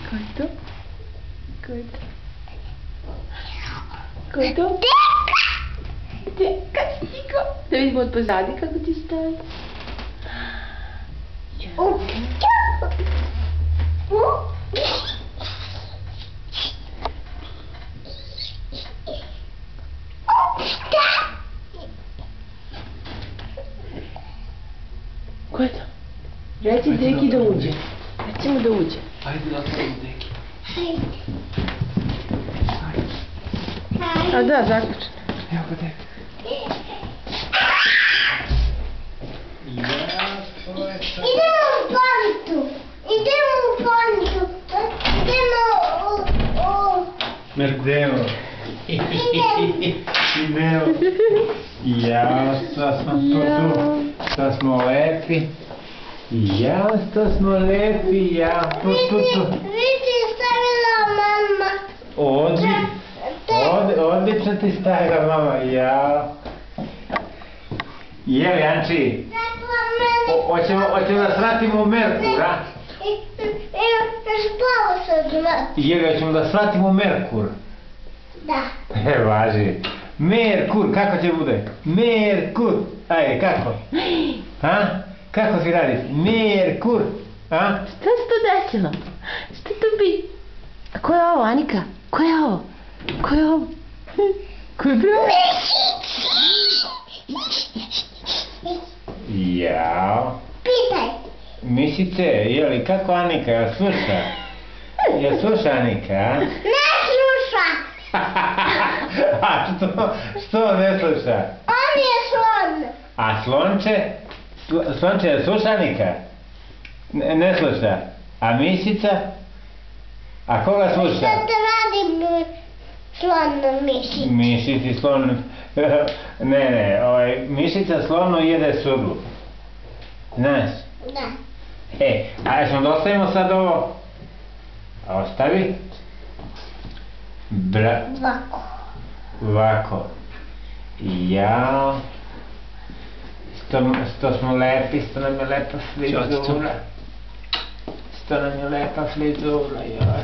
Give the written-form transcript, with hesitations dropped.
Ko je to? Ko je to? Ko je to? Deka, Niko. Da vidimo od pozadi kako ti stoji. Ko je to? Reci Deki da uđe. Reci mu da uđe. Ajde da otvorimo Deki. A da, zaključeno. Evo ga Deki. Idemo u fontu. Idemo u... Merdeo. Idemo. Jao, sad smo tu. Sad smo lepi. Jao, sad smo lepi. Jao, tu. Vidi, stavila mama. Odlično ti stavila mama. Jao. Jel, Janči? Hoćemo da svratimo u Merkur, a? Spava sam zvati. Jel, hoćemo da svratimo u Merkur? Da. Važi. Merkur, kako će bude? Merkur. Ajde, kako? Ha? Kako si radiš? Merkur. A? Šta se to desilo? Šta to bi? A ko je ovo, Anika? Ko je ovo? Ko je ovo? Ko je bravo? Jao. Pitaj. Mišice, jeli, kako Anika, jel sluša? Jel sluša Anika, a? Ne sluša. A što ne sluša? On je slon. A Slonče? Slonče, jel sluša Anika? Ne sluša. A Mišica? A koga sluša? Šta te radi slon mišić? Mišici slon... Ne, Mišica slonu jede suru. Znaš? Da. A ćemo da ostavimo sad ovo? Ostavi. Ovako. Ovako. Jao. Što smo lepi, što nam je lepa frizura. Što nam je lepa frizura, joj.